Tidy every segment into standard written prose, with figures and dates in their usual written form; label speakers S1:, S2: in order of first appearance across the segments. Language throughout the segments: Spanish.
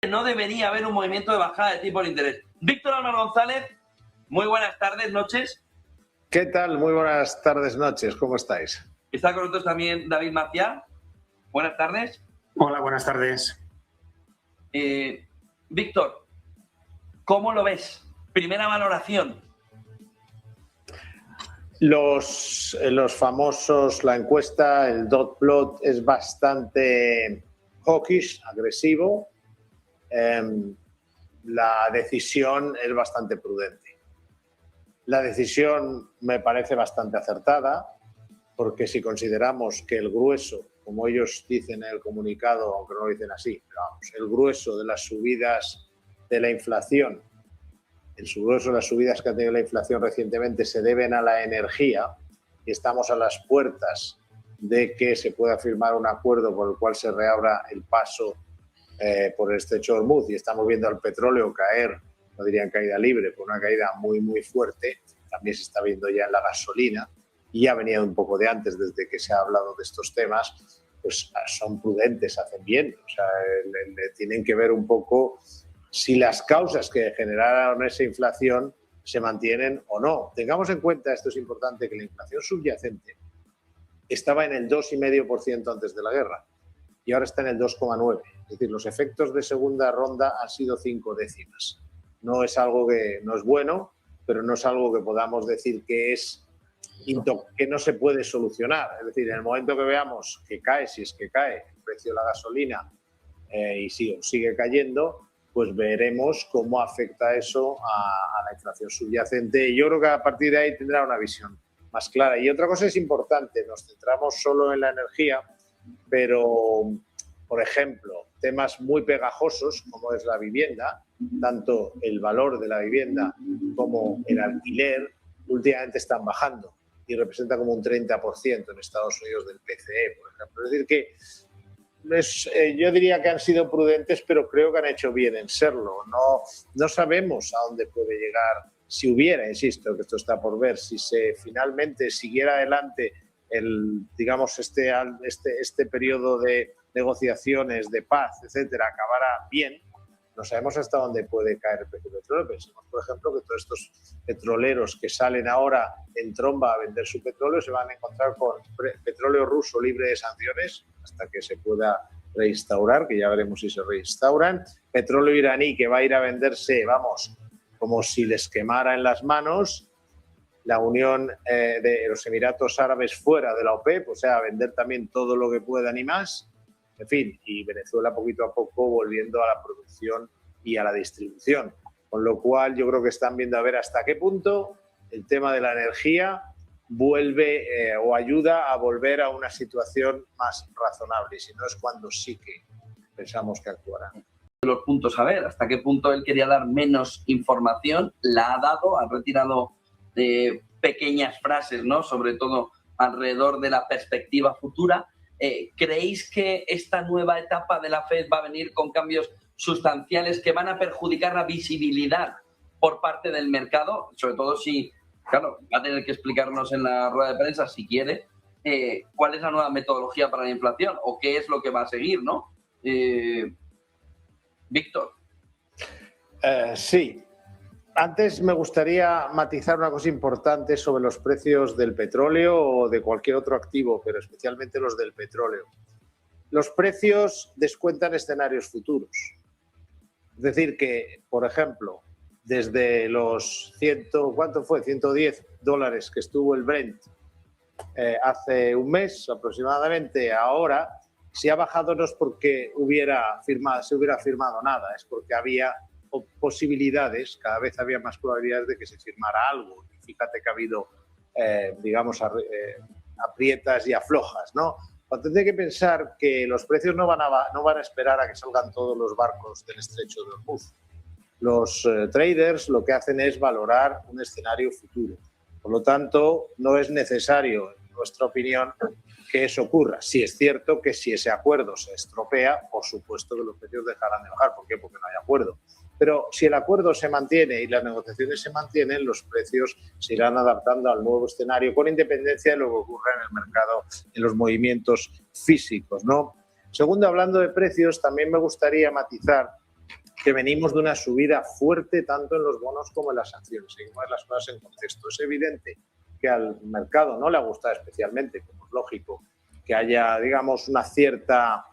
S1: no debería haber un movimiento de bajada de tipo de interés. Víctor Álvaro González, muy buenas tardes, noches.
S2: ¿Qué tal? Muy buenas tardes, noches. ¿Cómo estáis?
S1: Está con nosotros también David Maciá. Buenas tardes.
S3: Hola, buenas tardes.
S1: Víctor, ¿cómo lo ves? Primera valoración.
S2: Los famosos, la encuesta, el dot plot es bastante hawkish, agresivo. La decisión es bastante prudente. La decisión me parece bastante acertada, porque si consideramos que el grueso, como ellos dicen en el comunicado, aunque no lo dicen así, pero vamos, el grueso de las subidas de la inflación, el grueso de las subidas que ha tenido la inflación recientemente se deben a la energía, y estamos a las puertas de que se pueda firmar un acuerdo por el cual se reabra el paso por el estrecho de Hormuz, y estamos viendo al petróleo caer, no diría en caída libre, por una caída muy, muy fuerte. También se está viendo ya en la gasolina, y ha venido un poco de antes, desde que se ha hablado de estos temas. Pues son prudentes, hacen bien. O sea, tienen que ver un poco si las causas que generaron esa inflación se mantienen o no. Tengamos en cuenta, esto es importante, que la inflación subyacente estaba en el 2,5% antes de la guerra y ahora está en el 2,9%. Es decir, los efectos de segunda ronda han sido 5 décimas. No es algo que no es bueno, pero no es algo que podamos decir que no se puede solucionar. Es decir, en el momento que veamos que cae, si es que cae el precio de la gasolina y sigue cayendo, pues veremos cómo afecta eso a la inflación subyacente. Y yo creo que a partir de ahí tendrá una visión más clara. Y otra cosa es importante, nos centramos solo en la energía, pero, por ejemplo, temas muy pegajosos como es la vivienda, tanto el valor de la vivienda como el alquiler, últimamente están bajando y representa como un 30% en Estados Unidos del PCE, por ejemplo. Es decir que yo diría que han sido prudentes, pero creo que han hecho bien en serlo. No sabemos a dónde puede llegar, si hubiera, insisto, que esto está por ver, si se finalmente siguiera adelante este periodo de negociaciones, de paz, etcétera, acabara bien. No sabemos hasta dónde puede caer el precio del petróleo. Pensemos, por ejemplo, que todos estos petroleros que salen ahora en tromba a vender su petróleo se van a encontrar con petróleo ruso libre de sanciones hasta que se pueda reinstaurar, que ya veremos si se reinstauran. Petróleo iraní que va a ir a venderse, vamos, como si les quemara en las manos. La Unión de los Emiratos Árabes fuera de la OPEP, o sea, a vender también todo lo que puedan y más. En fin, y Venezuela poquito a poco volviendo a la producción y a la distribución. Con lo cual yo creo que están viendo a ver hasta qué punto el tema de la energía vuelve o ayuda a volver a una situación más razonable. Y si no, es cuando sí que pensamos que actuarán.
S1: Los puntos a ver, hasta qué punto él quería dar menos información, la ha dado, ha retirado pequeñas frases, ¿no? Sobre todo alrededor de la perspectiva futura. ¿Creéis que esta nueva etapa de la FED va a venir con cambios sustanciales que van a perjudicar la visibilidad por parte del mercado? Sobre todo si, claro, va a tener que explicarnos en la rueda de prensa, si quiere, cuál es la nueva metodología para la inflación o qué es lo que va a seguir, ¿no? Víctor.
S2: Sí. Antes me gustaría matizar una cosa importante sobre los precios del petróleo o de cualquier otro activo, pero especialmente los del petróleo. Los precios descuentan escenarios futuros. Es decir que, por ejemplo, desde los $110 que estuvo el Brent hace un mes aproximadamente, ahora, si ha bajado no es porque se hubiera firmado nada, es porque había posibilidades, cada vez había más probabilidades de que se firmara algo. Y fíjate que ha habido, aprietas y aflojas, ¿no? Entonces hay que pensar que los precios no van a esperar a que salgan todos los barcos del estrecho de Hormuz. Los traders lo que hacen es valorar un escenario futuro. Por lo tanto, no es necesario, en nuestra opinión, que eso ocurra. Sí es cierto que si ese acuerdo se estropea, por supuesto que los precios dejarán de bajar. ¿Por qué? Porque no hay acuerdo. Pero si el acuerdo se mantiene y las negociaciones se mantienen, los precios se irán adaptando al nuevo escenario con independencia de lo que ocurra en el mercado, en los movimientos físicos, ¿no? Segundo, hablando de precios, también me gustaría matizar que venimos de una subida fuerte tanto en los bonos como en las acciones. Hay que poner las cosas en contexto. Es evidente que al mercado no le ha gustado especialmente, como es lógico, que haya, digamos, una cierta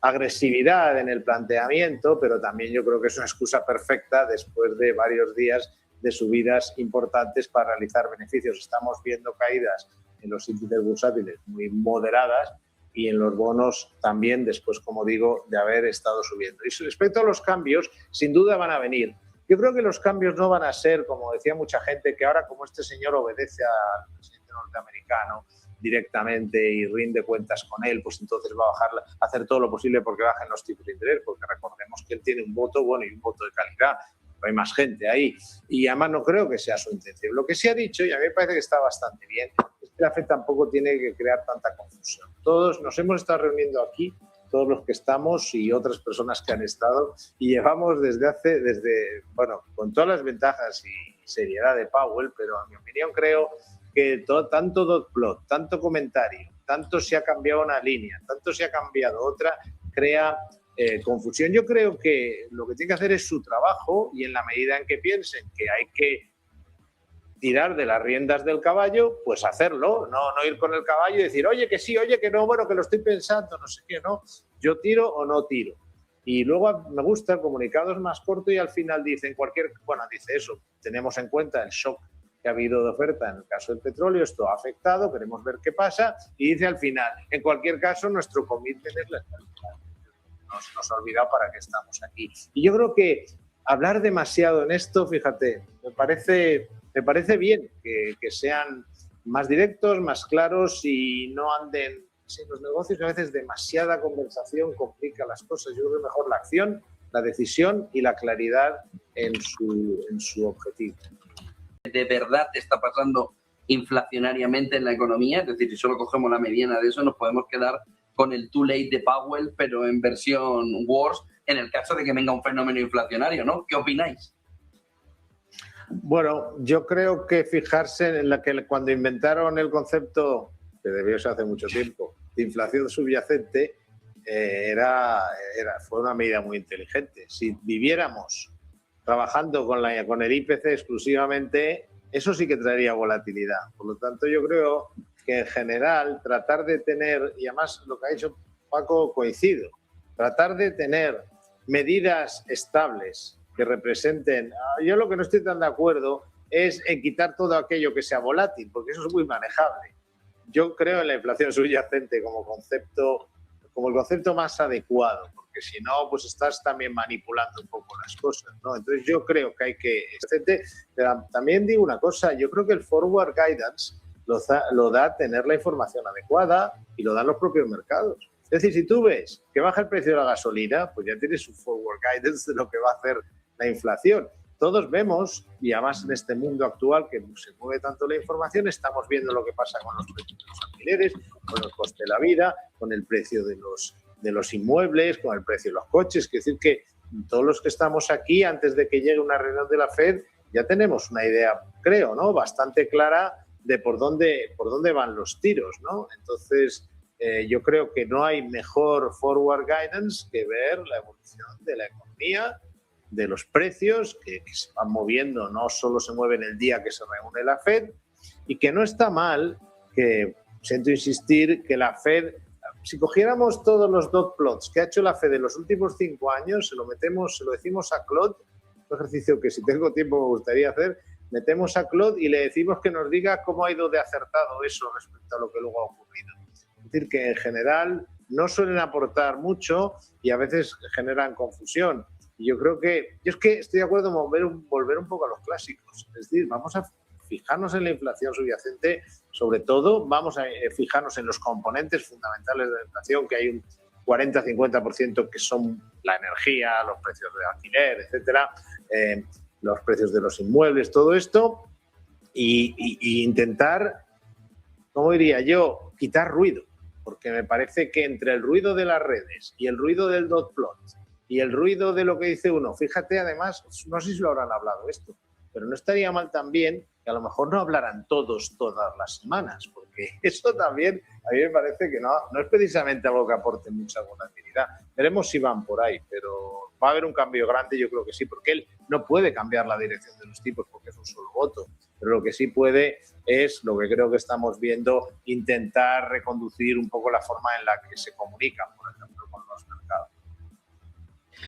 S2: agresividad en el planteamiento, pero también yo creo que es una excusa perfecta después de varios días de subidas importantes para realizar beneficios. Estamos viendo caídas en los índices bursátiles muy moderadas y en los bonos también después, como digo, de haber estado subiendo. Y respecto a los cambios, sin duda van a venir. Yo creo que los cambios no van a ser, como decía mucha gente, que ahora como este señor obedece al presidente norteamericano directamente y rinde cuentas con él, pues entonces va a hacer todo lo posible porque bajen los tipos de interés, porque recordemos que él tiene un voto bueno y un voto de calidad. Hay más gente ahí y además no creo que sea su intención. Lo que sí ha dicho, y a mí me parece que está bastante bien, es que la FED tampoco tiene que crear tanta confusión. Todos nos hemos estado reuniendo aquí, todos los que estamos y otras personas que han estado, y llevamos bueno, con todas las ventajas y seriedad de Powell, pero en mi opinión creo que tanto dot plot, tanto comentario, tanto se ha cambiado una línea, tanto se ha cambiado otra, crea confusión. Yo creo que lo que tiene que hacer es su trabajo y en la medida en que piensen que hay que tirar de las riendas del caballo, pues hacerlo, no ir con el caballo y decir, oye que sí, oye que no, bueno, que lo estoy pensando, no sé qué, no, yo tiro o no tiro. Y luego me gusta, el comunicado es más corto y al final dice dice eso, tenemos en cuenta el shock que ha habido de oferta en el caso del petróleo, esto ha afectado, queremos ver qué pasa, y dice al final, en cualquier caso, nuestro commitment es la estabilidad. Nos ha olvidado para qué estamos aquí. Y yo creo que hablar demasiado en esto, fíjate, me parece bien que sean más directos, más claros y no anden sin los negocios. A veces demasiada conversación complica las cosas. Yo creo que mejor la acción, la decisión y la claridad en su objetivo.
S1: ¿De verdad está pasando inflacionariamente en la economía? Es decir, si solo cogemos la mediana de eso, nos podemos quedar con el too late de Powell, pero en versión worse, en el caso de que venga un fenómeno inflacionario, ¿no? ¿Qué opináis?
S2: Bueno, yo creo que fijarse en la que cuando inventaron el concepto, que debió ser hace mucho tiempo, de inflación subyacente, fue una medida muy inteligente. Si viviéramos trabajando con el IPC exclusivamente, eso sí que traería volatilidad. Por lo tanto, yo creo que en general tratar de tener, y además lo que ha dicho Paco coincido, tratar de tener medidas estables que representen. Yo lo que no estoy tan de acuerdo es en quitar todo aquello que sea volátil, porque eso es muy manejable. Yo creo en la inflación subyacente como el concepto más adecuado, porque si no, pues estás también manipulando un poco las cosas, ¿no? Entonces yo creo que hay que... Pero también digo una cosa, yo creo que el forward guidance lo da tener la información adecuada y lo dan los propios mercados. Es decir, si tú ves que baja el precio de la gasolina, pues ya tienes un forward guidance de lo que va a hacer la inflación. Todos vemos, y además en este mundo actual que se mueve tanto la información, estamos viendo lo que pasa con los precios de los alquileres, con el coste de la vida, con el precio de los inmuebles, con el precio de los coches. Es decir, que todos los que estamos aquí, antes de que llegue una reunión de la FED, ya tenemos una idea, creo, ¿no?, bastante clara de por dónde van los tiros, ¿no? Entonces, yo creo que no hay mejor forward guidance que ver la evolución de la economía, de los precios que se van moviendo, no solo se mueven el día que se reúne la FED, y que no está mal, que siento insistir, que la FED, si cogiéramos todos los dot plots que ha hecho la FED en los últimos 5 años, se lo decimos a Claude, un ejercicio que si tengo tiempo me gustaría hacer, metemos a Claude y le decimos que nos diga cómo ha ido de acertado eso respecto a lo que luego ha ocurrido. Es decir, que en general no suelen aportar mucho y a veces generan confusión. Y yo creo que, yo es que estoy de acuerdo en volver un poco a los clásicos. Es decir, vamos a fijarnos en la inflación subyacente, sobre todo vamos a fijarnos en los componentes fundamentales de la inflación, que hay un 40-50% que son la energía, los precios de alquiler, etcétera, los precios de los inmuebles, todo esto, y intentar, ¿cómo diría yo?, quitar ruido, porque me parece que entre el ruido de las redes y el ruido del dot plot y el ruido de lo que dice uno, fíjate, además, no sé si lo habrán hablado esto, pero no estaría mal también que a lo mejor no hablaran todos todas las semanas, porque eso también a mí me parece que no es precisamente algo que aporte mucha volatilidad. Veremos si van por ahí, pero ¿Va a haber un cambio grande? Yo creo que sí, porque él no puede cambiar la dirección de los tipos porque es un solo voto. Pero lo que sí puede es, lo que creo que estamos viendo, intentar reconducir un poco la forma en la que se comunican.